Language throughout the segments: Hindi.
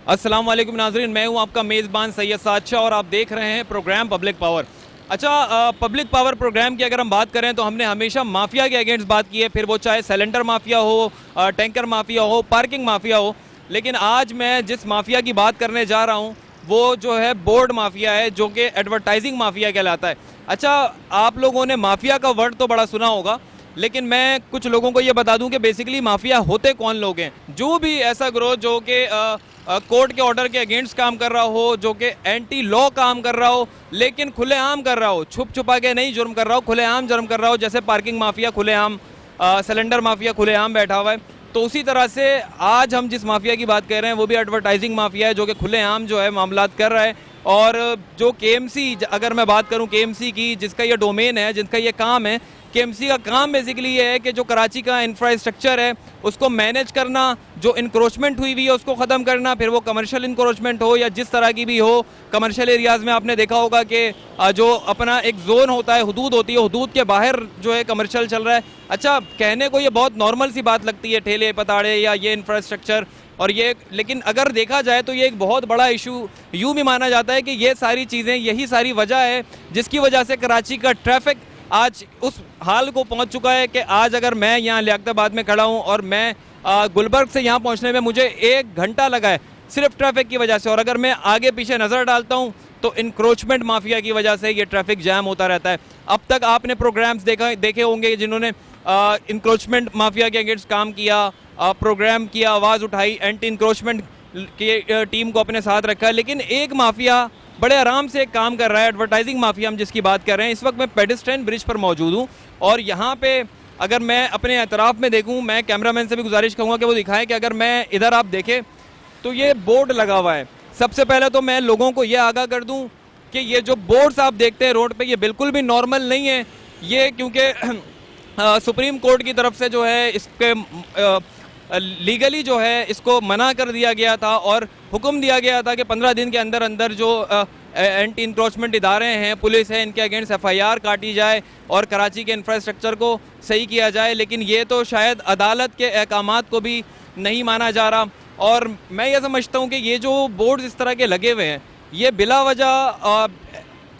अस्सलाम वालेकुम नाज़रीन, मैं हूं आपका मेज़बान सैयद साद शाह और आप देख रहे हैं प्रोग्राम पब्लिक पावर। अच्छा, पब्लिक पावर प्रोग्राम की अगर हम बात करें तो हमने हमेशा माफिया के अगेंस्ट बात की है, फिर वो चाहे सिलेंडर माफिया हो, टैंकर माफिया हो, पार्किंग माफिया हो। लेकिन आज मैं जिस माफिया की बात करने जा रहा हूँ वो जो है बोर्ड माफिया है, जो कि एडवर्टाइजिंग माफिया कहलाता है। अच्छा, आप लोगों ने माफिया का वर्ड तो बड़ा सुना होगा, लेकिन मैं कुछ लोगों को ये बता दूं कि बेसिकली माफिया होते कौन लोग हैं। जो भी ऐसा ग्रोह जो कि कोर्ट के ऑर्डर के अगेंस्ट काम कर रहा हो, जो कि एंटी लॉ काम कर रहा हो, लेकिन खुलेआम कर रहा हो, छुप छुपा के नहीं जुर्म कर रहा हो, खुलेआम जुर्म कर रहा हो, जैसे पार्किंग माफिया खुलेआम, सिलेंडर माफिया खुलेआम बैठा हुआ है। तो उसी तरह से आज हम जिस माफिया की बात कर रहे हैं वो भी एडवर्टाइजिंग माफिया है, जो कि खुलेआम जो है मामलात कर रहा है। और जो केएमसी, अगर मैं बात करूं केएमसी की, जिसका ये डोमेन है, जिनका ये काम है, केएमसी का काम बेसिकली ये है कि जो कराची का इंफ्रास्ट्रक्चर है उसको मैनेज करना, जो इंक्रोचमेंट हुई है उसको ख़त्म करना, फिर वो कमर्शियल इंक्रोचमेंट हो या जिस तरह की भी हो। कमर्शियल एरियाज़ में आपने देखा होगा कि जो अपना एक जोन होता है, हदूद होती है, हदूद के बाहर जो है कमर्शियल चल रहा है। अच्छा, कहने को ये बहुत नॉर्मल सी बात लगती है, ठेले पताड़े या ये इंफ्रास्ट्रक्चर और ये, लेकिन अगर देखा जाए तो ये एक बहुत बड़ा इशू यूँ भी माना जाता है कि ये सारी चीज़ें, यही सारी वजह है जिसकी वजह से कराची का ट्रैफिक आज उस हाल को पहुंच चुका है कि आज अगर मैं यहाँ लियाकताबाद में खड़ा हूँ और मैं गुलबर्ग से यहाँ पहुँचने में मुझे 1 घंटा लगा है सिर्फ ट्रैफिक की वजह से। और अगर मैं आगे पीछे नज़र डालता हूँ तो इंक्रोचमेंट माफिया की वजह से ये ट्रैफिक जैम होता रहता है। अब तक आपने प्रोग्राम्स देखे होंगे जिन्होंने इंक्रोचमेंट माफिया के अगेंस्ट काम किया, प्रोग्राम किया, आवाज़ उठाई, एंटी इंक्रोचमेंट की टीम को अपने साथ रखा। लेकिन एक माफिया बड़े आराम से काम कर रहा है, एडवर्टाइजिंग माफिया हम जिसकी बात कर रहे हैं। इस वक्त मैं पेडेस्ट्रियन ब्रिज पर मौजूद हूँ और यहाँ पे अगर मैं अपने एतराफ़ में देखूँ, मैं कैमरामैन से भी गुजारिश करूँगा कि वो दिखाएं कि अगर मैं इधर आप देखें तो ये बोर्ड लगा हुआ है। सबसे पहले तो मैं लोगों को ये आगाह कर दूँ कि ये जो बोर्ड्स आप देखते हैं रोड पर, ये बिल्कुल भी नॉर्मल नहीं है। ये क्योंकि सुप्रीम कोर्ट की तरफ से जो है इसके लीगली जो है इसको मना कर दिया गया था और हुक्म दिया गया था कि 15 दिन के अंदर अंदर जो एंटी इंक्रोचमेंट इदारे हैं, पुलिस है, इनके अगेंस्ट FIR काटी जाए और कराची के इंफ्रास्ट्रक्चर को सही किया जाए। लेकिन ये तो शायद अदालत के अहकामात को भी नहीं माना जा रहा। और मैं ये समझता हूँ कि ये जो बोर्ड इस तरह के लगे हुए हैं, ये बिला वजह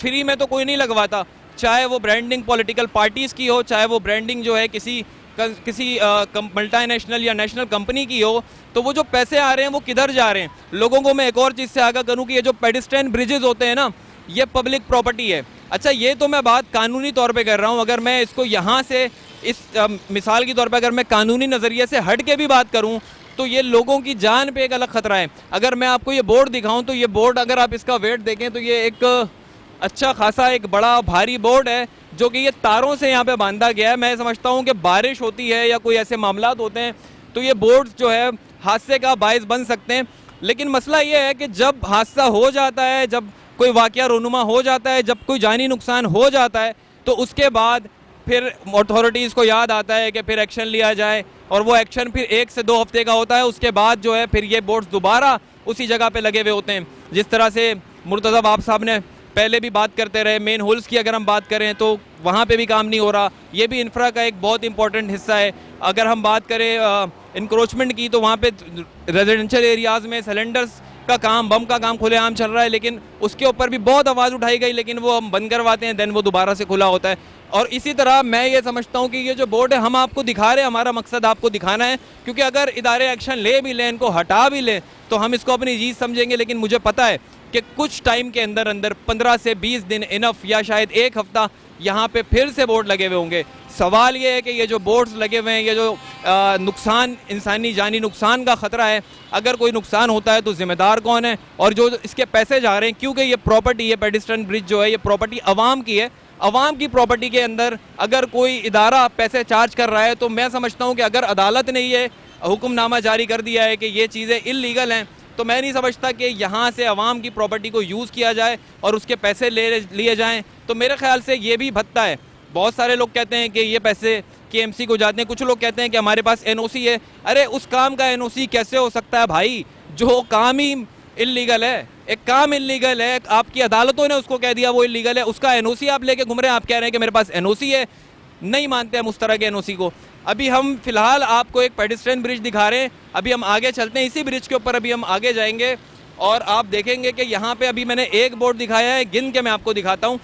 फ्री में तो कोई नहीं लगवाता, चाहे वो ब्रांडिंग पॉलिटिकल पार्टीज़ की हो, चाहे वो ब्रांडिंग जो है किसी मल्टीनेशनल या नेशनल कंपनी की हो। तो वो जो पैसे आ रहे हैं वो किधर जा रहे हैं? लोगों को मैं एक और चीज़ से आगाह करूं कि ये जो पेडेस्ट्रियन ब्रिजेस होते हैं ना, ये पब्लिक प्रॉपर्टी है। अच्छा, ये तो मैं बात कानूनी तौर पे कर रहा हूं। अगर मैं इसको यहाँ से इस मिसाल के तौर पे अगर मैं कानूनी नज़रिए से हट के भी बात करूँ तो ये लोगों की जान पे एक अलग ख़तरा है। अगर मैं आपको ये बोर्ड दिखाऊँ तो ये बोर्ड, अगर आप इसका वेट देखें तो ये एक अच्छा खासा एक बड़ा भारी बोर्ड है जो कि ये तारों से यहाँ पे बांधा गया है। मैं समझता हूँ कि बारिश होती है या कोई ऐसे मामलात होते हैं तो ये बोर्ड्स जो है हादसे का बायस बन सकते हैं। लेकिन मसला ये है कि जब हादसा हो जाता है, जब कोई वाक़या रोनुमा हो जाता है, जब कोई जानी नुकसान हो जाता है, तो उसके बाद फिर अथॉरिटीज़ को याद आता है कि फिर एक्शन लिया जाए और वो एक्शन फिर 1 से 2 हफ्ते का होता है। उसके बाद जो है फिर ये बोर्ड्स दोबारा उसी जगह पर लगे हुए होते हैं। जिस तरह से मुर्तज़ा बाब साहब ने पहले भी बात करते रहे, मेन होल्स की अगर हम बात करें तो वहाँ पे भी काम नहीं हो रहा। ये भी इंफ्रा का एक बहुत इंपॉर्टेंट हिस्सा है। अगर हम बात करें इंक्रोचमेंट की तो वहाँ पे रेजिडेंशियल एरियाज़ में सिलेंडर्स का काम, बम का काम खुलेआम चल रहा है, लेकिन उसके ऊपर भी बहुत आवाज़ उठाई गई, लेकिन वो हम बंद करवाते हैं, देन वो दोबारा से खुला होता है। और इसी तरह मैं ये समझता हूँ कि ये जो बोर्ड है हम आपको दिखा रहे हैं, हमारा मकसद आपको दिखाना है, क्योंकि अगर इदारे एक्शन ले भी लें, इनको हटा भी लें तो हम इसको अपनी जीत समझेंगे। लेकिन मुझे पता है कि कुछ टाइम के अंदर अंदर 15 से 20 दिन इनफ, या शायद 1 हफ्ता यहाँ पे फिर से बोर्ड लगे हुए होंगे। सवाल ये है कि ये जो बोर्ड्स लगे हुए हैं, ये जो नुकसान, इंसानी जानी नुकसान का ख़तरा है, अगर कोई नुकसान होता है तो ज़िम्मेदार कौन है? और जो इसके पैसे जा रहे हैं, क्योंकि ये प्रॉपर्टी है, पेडेस्ट्रियन ब्रिज जो है ये प्रॉपर्टी अवाम की है। अवाम की प्रॉपर्टी के अंदर अगर कोई इदारा पैसे चार्ज कर रहा है तो मैं समझता हूँ कि अगर अदालत ने ये हुक्मनामा जारी कर दिया है कि ये चीज़ें इल्लीगल हैं, तो मैं नहीं समझता कि यहाँ से अवाम की प्रॉपर्टी को यूज़ किया जाए और उसके पैसे लिए जाएँ। तो मेरे ख्याल से ये भी भत्ता है। बहुत सारे लोग कहते हैं कि ये पैसे KMC को जाते हैं, कुछ लोग कहते हैं कि हमारे पास NOC है। अरे उस काम का NOC कैसे हो सकता है भाई, जो काम ही इल्लीगल है? एक काम इल्लीगल है, आपकी अदालतों ने उसको कह दिया वो इल्लीगल है, उसका NOC आप लेके घूम रहे हैं, आप कह रहे हैं कि मेरे पास NOC है। नहीं मानते हम उस तरह के NOC को। अभी हम फिलहाल आपको एक पेडेस्ट्रियन ब्रिज दिखा रहे हैं, अभी हम आगे चलते हैं, इसी ब्रिज के ऊपर अभी हम आगे जाएंगे और आप देखेंगे कि यहाँ पे अभी मैंने एक बोर्ड दिखाया है, गिन के मैं आपको दिखाता हूँ।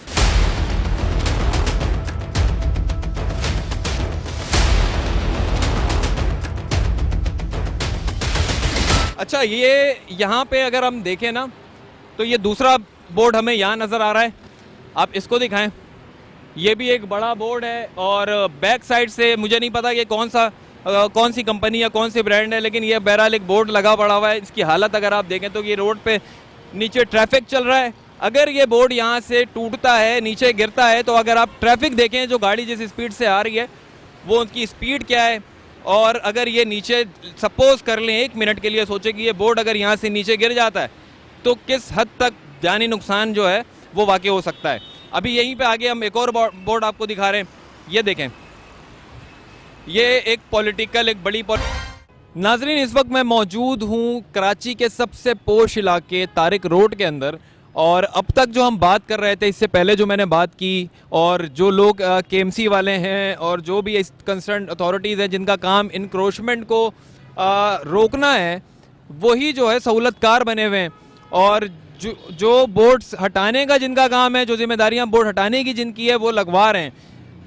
अच्छा, ये यहाँ पे अगर हम देखें ना तो ये दूसरा बोर्ड हमें यहाँ नज़र आ रहा है, आप इसको दिखाएं। ये भी एक बड़ा बोर्ड है और बैक साइड से मुझे नहीं पता ये कौन सी कंपनी या कौन सी ब्रांड है, लेकिन ये बहरहाल एक बोर्ड लगा पड़ा हुआ है। इसकी हालत अगर आप देखें तो ये रोड पे नीचे ट्रैफिक चल रहा है। अगर ये बोर्ड यहाँ से टूटता है, नीचे गिरता है, तो अगर आप ट्रैफिक देखें जो गाड़ी जिस स्पीड से आ रही है वो उनकी स्पीड क्या है, और अगर ये नीचे सपोज कर लें 1 मिनट के लिए सोचे कि ये बोर्ड अगर यहाँ से नीचे गिर जाता है तो किस हद तक जानी नुकसान जो है वो वाक़ई हो सकता है। अभी यहीं पे आगे हम एक और बोर्ड आपको दिखा रहे हैं, ये देखें, ये एक पॉलिटिकल एक बड़ी नाजरीन, इस वक्त मैं मौजूद हूँ कराची के सबसे पोश इलाके तारिक रोड के अंदर। और अब तक जो हम बात कर रहे थे, इससे पहले जो मैंने बात की, और जो लोग केएमसी वाले हैं और जो भी कंसर्न अथॉरिटीज़ हैं जिनका काम इंक्रोचमेंट को रोकना है, वही जो है सहूलतकार बने हुए हैं। और जो बोर्ड्स हटाने का जिनका काम है, जो जिम्मेदारियां बोर्ड हटाने की जिनकी है, वो लगवा रहे हैं।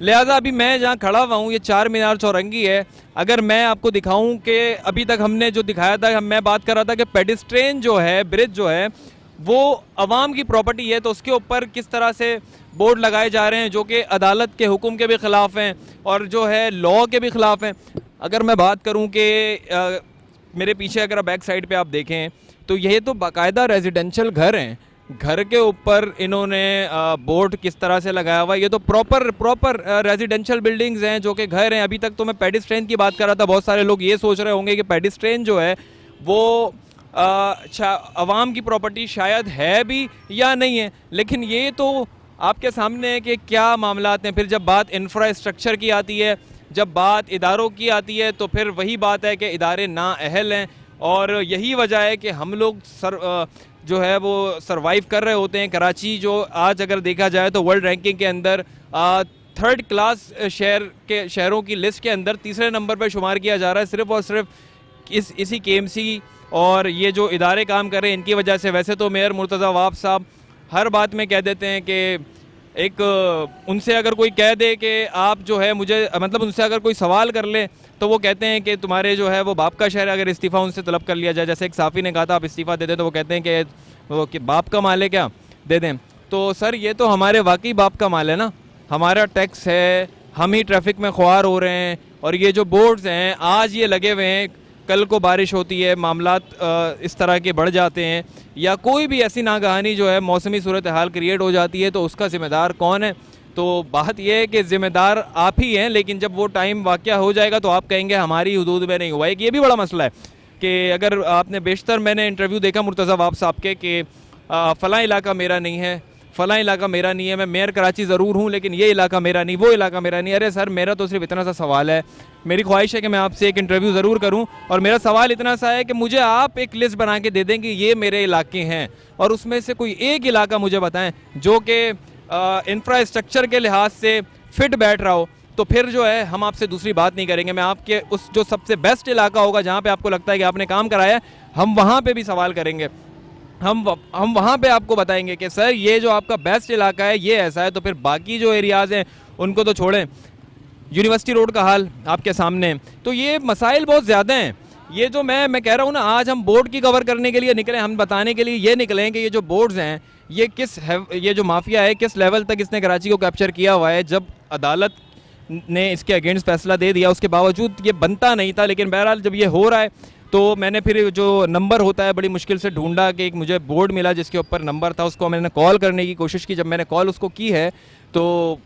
लिहाजा अभी मैं जहाँ खड़ा हुआ हूँ, ये 4 मीनार चौरंगी है। अगर मैं आपको दिखाऊं कि अभी तक हमने जो दिखाया था, मैं बात कर रहा था कि पेडिस्ट्रेन जो है, ब्रिज जो है, वो अवाम की प्रॉपर्टी है, तो उसके ऊपर किस तरह से बोर्ड लगाए जा रहे हैं जो कि अदालत के हुक्म के भी ख़िलाफ़ हैं और जो है लॉ के भी ख़िलाफ़ हैं। अगर मैं बात करूं कि मेरे पीछे अगर बैक साइड पे आप देखें तो ये तो बाकायदा रेजिडेंशियल घर हैं, घर के ऊपर इन्होंने बोर्ड किस तरह से लगाया हुआ है, ये तो प्रॉपर रेजिडेंशियल बिल्डिंग्स हैं जो कि घर हैं। अभी तक तो मैं पेडिस्ट्रेन की बात कर रहा था, बहुत सारे लोग ये सोच रहे होंगे कि पेडिस्ट्रेन जो है वो अवाम की प्रॉपर्टी शायद है भी या नहीं है, लेकिन ये तो आपके सामने है कि क्या मामलात हैं। फिर जब बात इंफ्रास्ट्रक्चर की आती है, जब बात इदारों की आती है, तो फिर वही बात है कि इदारे नाअहल हैं। और यही वजह है कि हम लोग जो है वो सरवाइव कर रहे होते हैं। कराची जो आज अगर देखा जाए तो वर्ल्ड रैंकिंग के अंदर 3rd क्लास शहरों की लिस्ट के अंदर 3रे नंबर पर शुमार किया जा रहा है, सिर्फ़ और सिर्फ इसी केएमसी और ये जो इदारे काम कर रहे हैं इनकी वजह से। वैसे तो मेयर मुर्तज़ा वाब साहब हर बात में कह देते हैं कि उनसे अगर कोई कह दे कि आप जो है मुझे मतलब उनसे अगर कोई सवाल कर ले तो वो कहते हैं कि तुम्हारे जो है वो बाप का शहर, अगर इस्तीफ़ा उनसे तलब कर लिया जाए, जैसे एक साफ़ी ने कहा था आप इस्तीफ़ा दे दें, तो वो कहते हैं कि बाप का माल है क्या, दे दें। तो सर ये तो हमारे वाकई बाप का माल है ना, हमारा टैक्स है, हम ही ट्रैफिक में ख्वार हो रहे हैं। और ये जो बोर्ड्स हैं आज ये लगे हुए हैं, कल को बारिश होती है, मामलात इस तरह के बढ़ जाते हैं, या कोई भी ऐसी नागहानी जो है मौसमी सूरत हाल क्रिएट हो जाती है, तो उसका ज़िम्मेदार कौन है? तो बात यह है कि ज़िम्मेदार आप ही हैं, लेकिन जब वो टाइम वाक़या हो जाएगा तो आप कहेंगे हमारी हुदूद में नहीं हुआ है। ये भी बड़ा मसला है कि अगर आपने बेशतर मैंने इंटरव्यू देखा मुर्तज़ा वाब साहब के कि फ़लाँ इलाका मेरा नहीं है, फ़लाँ इलाका मेरा नहीं है, मैं मेयर कराची ज़रूर हूँ लेकिन ये इलाका मेरा नहीं, वो इलाका मेरा नहीं। अरे सर, मेरा तो सिर्फ इतना सा सवाल है, मेरी ख्वाहिश है कि मैं आपसे एक इंटरव्यू ज़रूर करूं, और मेरा सवाल इतना सा है कि मुझे आप एक लिस्ट बना के दे दें कि ये मेरे इलाके हैं, और उसमें से कोई एक इलाका मुझे बताएं जो कि इंफ्रास्ट्रक्चर के लिहाज से फिट बैठ रहा हो, तो फिर जो है हम आपसे दूसरी बात नहीं करेंगे। मैं आपके उस जो सबसे बेस्ट इलाका होगा जहाँ पर आपको लगता है कि आपने काम कराया है, हम वहाँ पर भी सवाल करेंगे, हम वहाँ पे आपको बताएंगे कि सर ये जो आपका बेस्ट इलाका है ये ऐसा है। तो फिर बाकी जो एरियाज़ हैं उनको तो छोड़ें, यूनिवर्सिटी रोड का हाल आपके सामने। तो ये मसाइल बहुत ज़्यादा हैं। ये जो मैं कह रहा हूँ ना, आज हम बोर्ड की कवर करने के लिए निकले, हम बताने के लिए ये निकले हैं कि ये जो बोर्ड्स हैं ये जो माफिया है किस लेवल तक इसने कराची को कैप्चर किया हुआ है। जब अदालत ने इसके अगेंस्ट फैसला दे दिया उसके बावजूद ये बनता नहीं था, लेकिन बहरहाल जब ये हो रहा है तो मैंने फिर जो नंबर होता है बड़ी मुश्किल से ढूंढा कि एक मुझे बोर्ड मिला जिसके ऊपर नंबर था, उसको मैंने कॉल करने की कोशिश की। जब मैंने कॉल उसको की है तो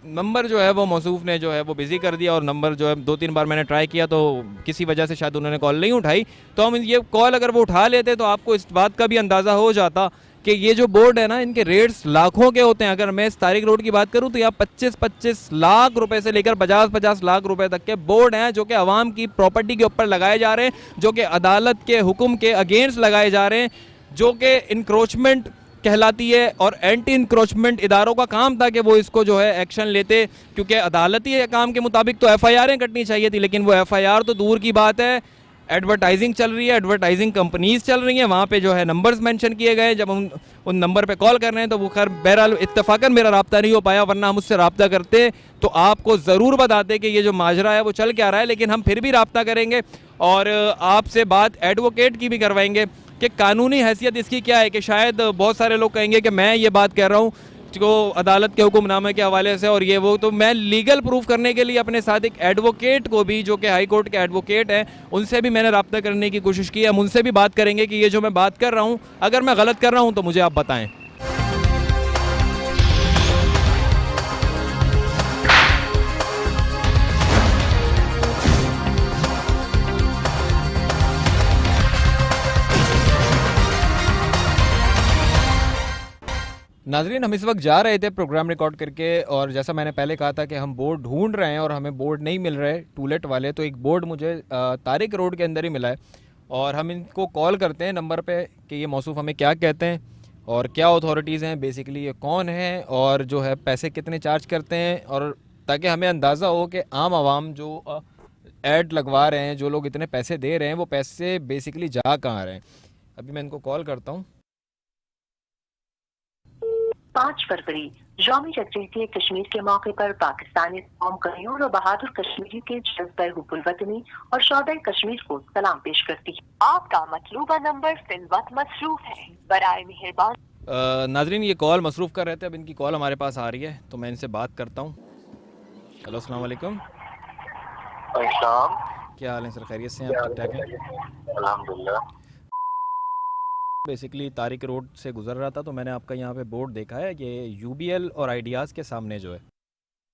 नंबर जो है वो मौसूफ ने जो है वो बिज़ी कर दिया, और नंबर जो है 2-3 बार मैंने ट्राई किया तो किसी वजह से शायद उन्होंने कॉल नहीं उठाई। तो हम ये कॉल अगर वो उठा लेते तो आपको इस बात का भी अंदाज़ा हो जाता कि ये जो बोर्ड है ना, इनके रेट्स लाखों के होते हैं। अगर मैं इस तारिक रोड की बात करूं तो यहाँ 25-25 लाख रुपए से लेकर 50-50 लाख रुपए तक के बोर्ड हैं जो कि अवाम की प्रॉपर्टी के ऊपर लगाए जा रहे हैं, जो कि अदालत के हुक्म के अगेंस्ट लगाए जा रहे हैं, जो कि इंक्रोचमेंट कहलाती है। और एंटी इंक्रोचमेंट इदारों का काम था कि वो इसको जो है एक्शन लेते, क्योंकि अदालती काम के मुताबिक तो FIR कटनी चाहिए थी, लेकिन वो FIR तो दूर की बात है, एडवर्टाइजिंग चल रही है, एडवर्टाइजिंग कंपनीज चल रही हैं, वहाँ पे जो है नंबर्स मेंशन किए गए हैं। जब हम उन नंबर पे कॉल कर रहे हैं तो वो खैर बहरहाल इत्तफाकन मेरा रब्ता नहीं हो पाया, वरना हम उससे रब्ता करते तो आपको ज़रूर बताते कि ये जो माजरा है वो चल क्या रहा है। लेकिन हम फिर भी रब्ता करेंगे और आपसे बात एडवोकेट की भी करवाएंगे कि कानूनी हैसियत इसकी क्या है। कि शायद बहुत सारे लोग कहेंगे कि मैं ये बात कह रहा हूँ को अदालत के हुक्मनामे के हवाले से और ये वो, तो मैं लीगल प्रूफ करने के लिए अपने साथ एक एडवोकेट को भी, जो कि हाई कोर्ट के एडवोकेट हैं, उनसे भी मैंने रब्ता करने की कोशिश की है। हम उनसे भी बात करेंगे कि ये जो मैं बात कर रहा हूँ, अगर मैं गलत कर रहा हूँ तो मुझे आप बताएं। नाजरीन, हम इस वक्त जा रहे थे प्रोग्राम रिकॉर्ड करके और जैसा मैंने पहले कहा था कि हम बोर्ड ढूंढ रहे हैं और हमें बोर्ड नहीं मिल रहे टूलेट वाले, तो एक बोर्ड मुझे तारिक रोड के अंदर ही मिला है और हम इनको कॉल करते हैं नंबर पे कि ये मौसूफ़ हमें क्या कहते हैं और क्या अथॉरिटीज़ हैं, बेसिकली ये कौन है और जो है पैसे कितने चार्ज करते हैं, और ताकि हमें अंदाज़ा हो कि आम आवाम जो ऐड लगवा रहे हैं, जो लोग इतने पैसे दे रहे हैं, वो पैसे बेसिकली जा कहाँ रहे हैं। अभी मैं इनको कॉल करता हूँ। 5 फरवरी यौम यकजहती कश्मीर के मौके पर पाकिस्तानी कौम करियों और बहादुर कश्मीरी के जज्बे हुब्बुल वतनी और शौहदाए कश्मीर को सलाम पेश करती है। आपका मतलूबा नंबर फिलवक्त मसरूफ है, बराए मेहरबान। नाजरीन, ये कॉल मसरूफ़ कर रहे थे, अब इनकी कॉल हमारे पास आ रही है तो मैं इनसे बात करता हूँ। हेलो, अस्सलाम वालेकुम। क्या हाल है सर, खैरियत से हैं आप? ठीक ठाक हैं अल्हम्दुलिल्लाह। बेसिकली तारिक रोड से गुजर रहा था तो मैंने आपका यहाँ पे बोर्ड देखा है, ये यूबीएल और आइडियाज़ के सामने जो है।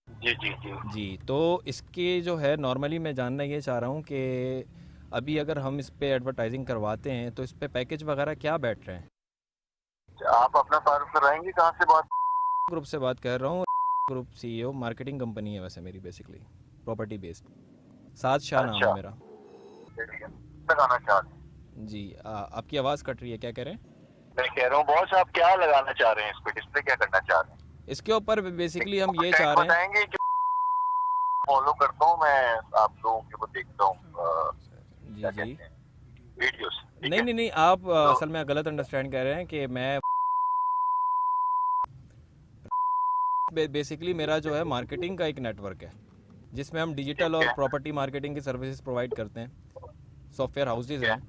जी जी जी जी, तो इसके जो है नॉर्मली मैं जानना ये चाह रहा हूँ कि अभी अगर हम इस पे एडवर्टाइजिंग करवाते हैं तो इस पे पैकेज वगैरह क्या बैठ रहे हैं? आप अपना तारुफ कराएंगे, कहाँ से बात? ग्रुप से बात कर रहा हूँ। ग्रुप सीईओ, मार्केटिंग कंपनी है वैसे मेरी, बेसिकली प्रॉपर्टी बेस्ड। साद शाह नाम है मेरा। लगाना चाह रहे हैं? जी, आपकी आवाज़ कट रही है, क्या कह रहे हैं? मैं कह रहा हूँ बॉस, आप क्या लगाना चाह रहे हैं इस पे, डिस्प्ले क्या करना चाह रहे हैं? इसके ऊपर बेसिकली हम ये चाह रहे हैं, बताएंगे कि फॉलो करता हूँ मैं आप लोगों के, वो देखता हूँ जी जी, वीडियोस। नहीं नहीं नहीं, आप असल में गलत अंडरस्टैंड कर रहे हैं कि मैं बेसिकली मेरा जो है मार्केटिंग का एक नेटवर्क है जिसमें हम डिजिटल और प्रॉपर्टी मार्केटिंग की सर्विसेज प्रोवाइड करते हैं, सॉफ्टवेयर हाउसेज हैं।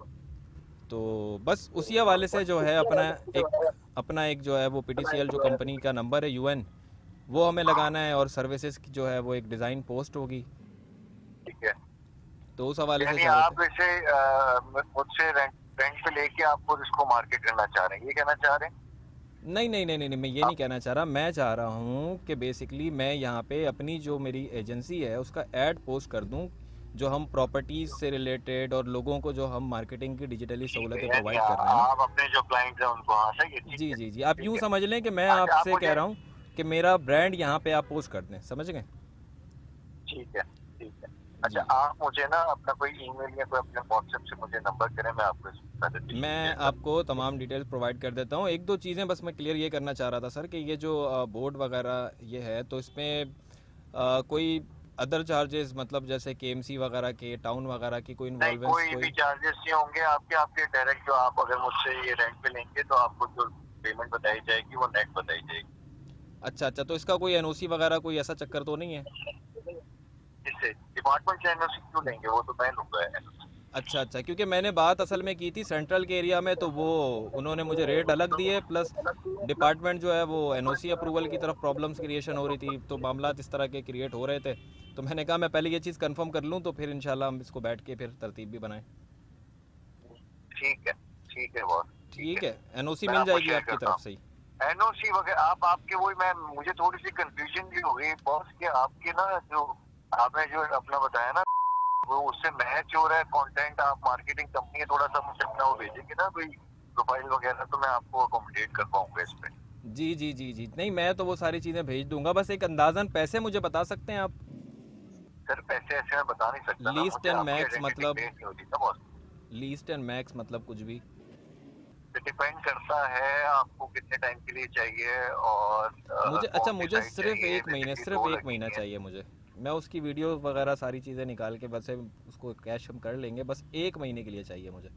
तो बस उसी हवाले से जो है अपना एक जो है वो पीटीसीएल जो कंपनी का नंबर है यूएन, वो हमें लगाना है और सर्विसेज की जो है वो एक डिज़ाइन पोस्ट होगी। ठीक है, तो उस हवाले से आप इसे मुझसे रेंट पे लेके आपको इसको मार्केट करना चाह रहे हैं, ये कहना चाह रहे हैं? नहीं नहीं नहीं नहीं, मैं ये नहीं कहना चाह रहा। मैं चाह रहा हूँ कि बेसिकली मैं यहाँ पे अपनी जो मेरी एजेंसी है उसका ऐड पोस्ट कर दूँ, जो हम प्रॉपर्टीज से रिलेटेड और लोगों को जो हम मार्केटिंग की डिजिटली सहूलतें प्रोवाइड कर रहे हैं। आप अपने जो क्लाइंट्स हैं उनको, हाँ सही है। जी जी जी, आप यूँ समझ लें कि मैं आपसे कह रहा हूँ कि मेरा ब्रांड यहाँ पे आप पोस्ट कर दें, समझ गए? ठीक है ठीक है। अच्छा, आप मुझे ना अपना कोई ईमेल या कोई अपने व्हाट्सएप से मुझे नंबर करें, मैं आपको मैं आपको तमाम डिटेल्स प्रोवाइड कर देता हूँ। एक दो चीज़ें बस मैं क्लियर ये करना चाह रहा था सर कि ये जो बोर्ड वगैरह ये है, तो इसमें कोई अदर चार्जेस, मतलब जैसे केएमसी वगैरह के, टाउन वगैरह की कोई इन्वॉल्वेंस? कोई भी चार्जेस नहीं होंगे आपके डायरेक्ट। जो आप अगर मुझसे ये रेंट पे लेंगे तो आपको जो पेमेंट बताई जाएगी वो नेट बताई जाएगी। अच्छा अच्छा, तो इसका कोई एनओसी वगैरह कोई ऐसा चक्कर तो नहीं है? इससे डिपार्टमेंट से एनओसी क्यों लेंगे, वो तो मैं लूँगा। अच्छा अच्छा, क्योंकि मैंने बात असल में की थी सेंट्रल के एरिया में, तो वो उन्होंने मुझे रेट अलग दिए, प्लस डिपार्टमेंट जो है वो एनओसी अप्रूवल की तरफ प्रॉब्लम्स क्रिएशन हो रही थी, तो मामला इस तरह के क्रिएट हो रहे थे। तो मैंने कहा मैं पहले ये चीज़ कंफर्म कर लूँ तो फिर इंशाल्लाह हम इसको बैठ के फिर तरतीब भी बनाएं। ठीक है बॉस, ठीक है, एनओसी मिल जाएगी आपकी तरफ से ही? एनओसी वगैरह आपके वही, मैं मुझे थोड़ी सी कंफ्यूजन भी हो गई बॉस कि आपके ना जो आपने जो अपना बताया ना वो उससे मैच हो रहा है कंटेंट। आप मार्केटिंग कंपनी है, थोड़ा सा मुझे अपना वो भेजेंगे ना कोई प्रोफाइल वगैरह, तो मैं आपको अकोमोडेट कर पाऊंगा इस पे। जी जी जी जी, नहीं मैं तो वो सारी चीज़ें भेज दूंगा, बस एक अंदाज़न पैसे मुझे बता सकते हैं आप? सर पैसे ऐसे मैं बता नहीं सकता। लीस्ट एंड मैक्स मतलब? बॉस लीस्ट एंड मैक्स मतलब कुछ भी डिपेंड करता है आपको कितने टाइम के लिए चाहिए। और मुझे, अच्छा मुझे सिर्फ एक महीना चाहिए मुझे। मैं उसकी वीडियो वगैरह सारी चीज़ें निकाल के बस उसको कैश हम कर लेंगे, बस 1 महीने के लिए चाहिए मुझे।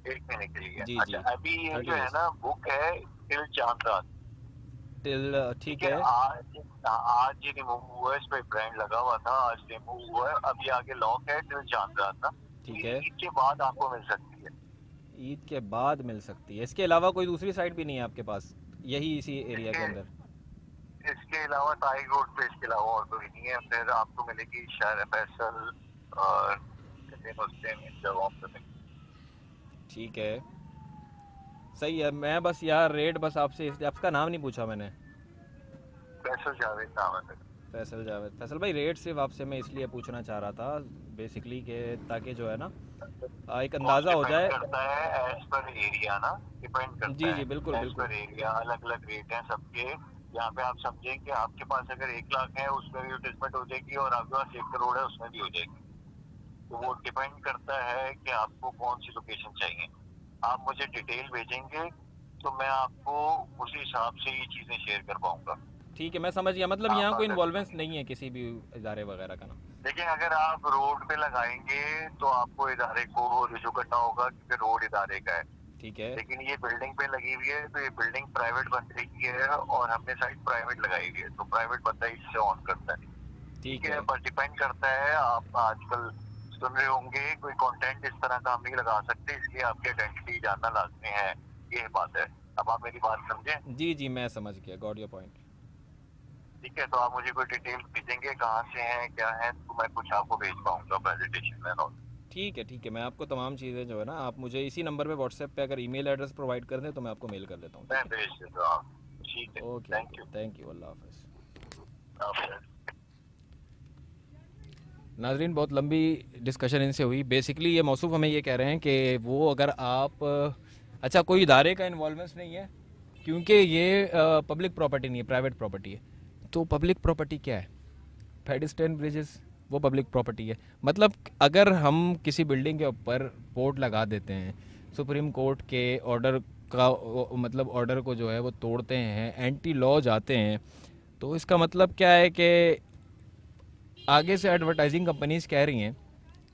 1 महीने के लिए? जी जी, अच्छा, अभी ये 30 जो है डेज ना बुक है टिल चांद रात। टिल। ठीक ठीक है, है। आज ये रिमूव हुआ है, इस पे ब्रांड लगा हुआ था, आज रिमूव हुआ है, अब ये आगे लॉक है टिल चांद रात ना। ठीक ये है, ईद के बाद आपको मिल सकती है। ईद के बाद मिल सकती है। इसके अलावा कोई दूसरी साइट भी नहीं है आपके पास, यही इसी एरिया के इसके अंदर? इसके अलावा ताई रोड पे इसके अलावा और कोई नहीं है। फिर आपको मिलेगी शहर फैसल और जगहों पे मिलेगी। ठीक है, सही है। मैं बस यार रेट बस आपसे इसलिए, आपका नाम नहीं पूछा मैंने। फैसल जावेद नाम है मेरा। फैसल जावेद। फैसल भाई, रेट सिर्फ आपसे मैं इसलिए पूछना चाह रहा था बेसिकली कि ताकि जो है ना एक कॉस्ट अंदाज़ा हो डिपेंड जाए। करता है एज पर एरिया ना, डिपेंड करता जी है जी, बिल्कुल एज बिल्कुल। पर एरिया। अलग अलग रेट हैं सबके। यहाँ पे आप समझें कि आपके पास अगर 1 लाख है उसमें भी एडजस्टमेंट हो जाएगी, और आपके पास 1 करोड़ है उसमें भी हो जाएगी। तो वो डिपेंड करता है कि आपको कौन सी लोकेशन चाहिए। आप मुझे डिटेल भेजेंगे तो मैं आपको उसी हिसाब से ये चीजें शेयर कर पाऊंगा। ठीक है, मैं समझ गया। मतलब आप यहाँ कोई अगर इन्वॉल्वेंस नहीं है किसी भी इदारे वगैरह का ना? देखिए, अगर आप रोड पे लगाएंगे तो आपको इदारे को रिजू करना होगा क्योंकि रोड इदारे का है। ठीक है। लेकिन ये बिल्डिंग पे लगी हुई है तो ये बिल्डिंग प्राइवेट बंदे की है, और हमने साइट प्राइवेट लगाई हुई है, तो प्राइवेट बंदा इससे ऑन करता है। ठीक ठीक है, है। पर डिपेंड करता है। आप आजकल सुन रहे होंगे कोई कंटेंट इस तरह का हम नहीं लगा सकते, इसलिए आपकी आइडेंटिटी जानना लाजमी है। ये बात है। अब आप मेरी बात समझें? जी जी, मैं समझ गया, गॉट योर पॉइंट। ठीक है, तो आप मुझे कोई डिटेल भेजेंगे कहाँ से हैं क्या है, तो मैं कुछ आपको भेज पाऊंगा प्रेजेंटेशन में और। ठीक है ठीक है, मैं आपको तमाम चीज़ें जो है ना, आप मुझे इसी नंबर पे व्हाट्सएप पे अगर ईमेल एड्रेस प्रोवाइड कर दें तो मैं आपको मेल कर देता हूँ। मैं ठीक भेज देता हूँ। ठीक है, है, okay thank okay, you. Thank you, अल्लाह हाफ़िज़। आप नाजरीन, बहुत लंबी डिस्कशन इनसे हुई। बेसिकली ये मौसूफ़ हमें ये कह रहे हैं कि वो अगर आप अच्छा, कोई इदारे का इन्वॉल्वेंस नहीं है क्योंकि ये पब्लिक प्रॉपर्टी नहीं है, प्राइवेट प्रॉपर्टी है। तो पब्लिक प्रॉपर्टी क्या है? फेडिस्टन ब्रिजेस वो पब्लिक प्रॉपर्टी है। मतलब अगर हम किसी बिल्डिंग के ऊपर बोर्ड लगा देते हैं, सुप्रीम कोर्ट के ऑर्डर का मतलब ऑर्डर को जो है वो तोड़ते हैं, एंटी लॉ जाते हैं, तो इसका मतलब क्या है कि आगे से एडवर्टाइजिंग कंपनीज कह रही हैं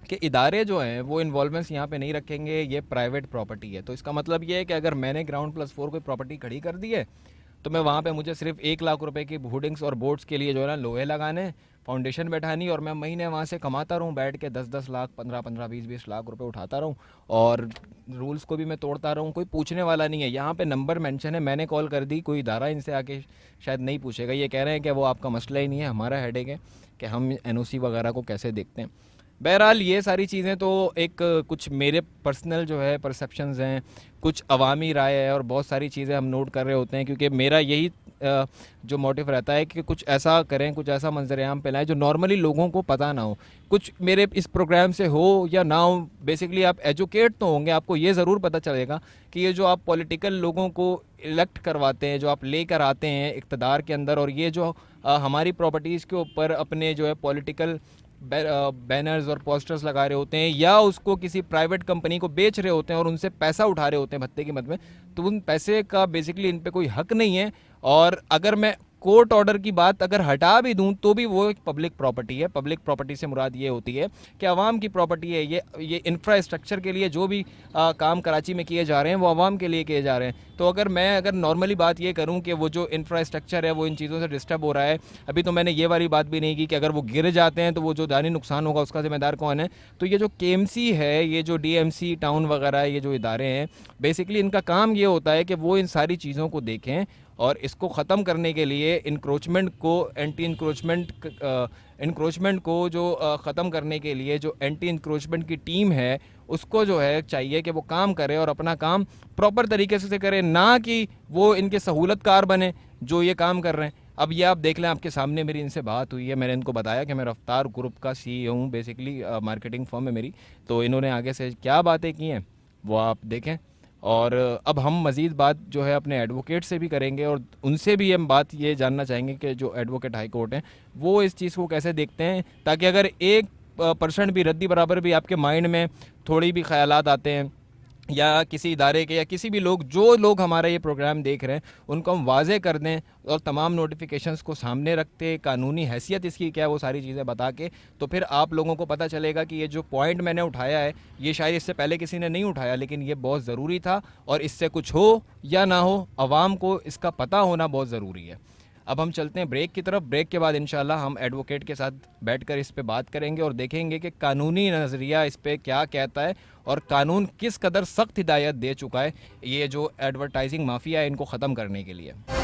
कि इदारे जो हैं वो इन्वॉल्वमेंट्स यहाँ पे नहीं रखेंगे, ये प्राइवेट प्रॉपर्टी है। तो इसका मतलब ये है कि अगर मैंने ग्राउंड+4 कोई प्रॉपर्टी खड़ी कर दी है तो मैं वहाँ पे मुझे सिर्फ 1 लाख रुपए की होर्डिंग्स और बोर्ड्स के लिए जो है ना लोहे लगाने, फाउंडेशन बैठानी, और मैं महीने वहाँ से कमाता रहूँ बैठ के 10-10 लाख, 15-15, 20-20 लाख रुपए उठाता रहूँ, और रूल्स को भी मैं तोड़ता रहूँ। कोई पूछने वाला नहीं है। यहाँ पे नंबर मेंशन है, मैंने कॉल कर दी, कोई इदारा इनसे आके शायद नहीं पूछेगा। ये कह रहे हैं कि वो आपका मसला ही नहीं है, हमारा हेडेक है कि हम एनओसी वगैरह को कैसे देखते हैं। बहरहाल ये सारी चीज़ें तो एक कुछ मेरे पर्सनल जो है परसेप्शंस हैं, कुछ अवामी राय है, और बहुत सारी चीज़ें हम नोट कर रहे होते हैं क्योंकि मेरा यही जो मोटिव रहता है कि कुछ ऐसा करें, कुछ ऐसा मंजरेआम फैलाएं जो नॉर्मली लोगों को पता ना हो। कुछ मेरे इस प्रोग्राम से हो या ना हो, बेसिकली आप एजुकेट तो होंगे, आपको ये ज़रूर पता चलेगा कि ये जो आप पॉलिटिकल लोगों को इलेक्ट करवाते हैं, जो आप लेकर आते हैं इक़्तिदार के अंदर, और ये जो हमारी प्रॉपर्टीज़ के ऊपर अपने जो है पॉलिटिकल बैनर्स और पोस्टर्स लगा रहे होते हैं, या उसको किसी प्राइवेट कंपनी को बेच रहे होते हैं और उनसे पैसा उठा रहे होते हैं भत्ते की मद में, तो उन पैसे का बेसिकली इन पे कोई हक नहीं है। और अगर मैं कोर्ट ऑर्डर की बात अगर हटा भी दूं तो भी वो एक पब्लिक प्रॉपर्टी है। पब्लिक प्रॉपर्टी से मुराद ये होती है कि आवाम की प्रॉपर्टी है। ये इंफ्रास्ट्रक्चर के लिए जो भी काम कराची में किए जा रहे हैं वो आवाम के लिए किए जा रहे हैं। तो अगर नॉर्मली बात ये करूं कि वो जो इंफ्रास्ट्रक्चर है वो इन चीज़ों से डिस्टर्ब हो रहा है, अभी तो मैंने ये वाली बात भी नहीं की कि अगर वो गिर जाते हैं तो वो जो जानी नुकसान होगा उसका जिम्मेदार कौन है। तो ये जो केएमसी है, ये जो डीएमसी टाउन वगैरह, ये जो इदारे हैं, बेसिकली इनका काम ये होता है कि वो इन सारी चीज़ों को देखें और इसको ख़त्म करने के लिए इंक्रोचमेंट को, एंटी इंक्रोचमेंट को जो ख़त्म करने के लिए जो एंटी इंक्रोचमेंट की टीम है उसको जो है चाहिए कि वो काम करे और अपना काम प्रॉपर तरीके से करे, ना कि वो इनके सहूलतकार बने जो ये काम कर रहे हैं। अब ये आप देख लें, आपके सामने मेरी इनसे बात हुई है, मैंने इनको बताया कि मैं रफ्तार ग्रुप का CEO हूँ, बेसिकली मार्केटिंग फर्म है मेरी। तो इन्होंने आगे से क्या बातें की हैं वो आप देखें। और अब हम मज़ीद बात जो है अपने एडवोकेट से भी करेंगे और उनसे भी हम बात ये जानना चाहेंगे कि जो एडवोकेट हाई कोर्ट हैं वो इस चीज़ को कैसे देखते हैं, ताकि अगर 1% भी रद्दी बराबर भी आपके माइंड में थोड़ी भी ख्यालात आते हैं या किसी इदारे के या किसी भी लोग, जो लोग हमारा ये प्रोग्राम देख रहे हैं, उनको हम वाज़े कर दें और तमाम नोटिफिकेशंस को सामने रखते, कानूनी हैसियत इसकी क्या है वो सारी चीज़ें बता के, तो फिर आप लोगों को पता चलेगा कि ये जो पॉइंट मैंने उठाया है ये शायद इससे पहले किसी ने नहीं उठाया, लेकिन ये बहुत ज़रूरी था और इससे कुछ हो या ना हो आवाम को इसका पता होना बहुत ज़रूरी है। अब हम चलते हैं ब्रेक की तरफ। ब्रेक के बाद इंशाल्लाह हम एडवोकेट के साथ बैठकर इस पे बात करेंगे और देखेंगे कि कानूनी नज़रिया इस पे क्या कहता है और कानून किस कदर सख्त हिदायत दे चुका है ये जो एडवर्टाइजिंग माफिया है इनको ख़त्म करने के लिए।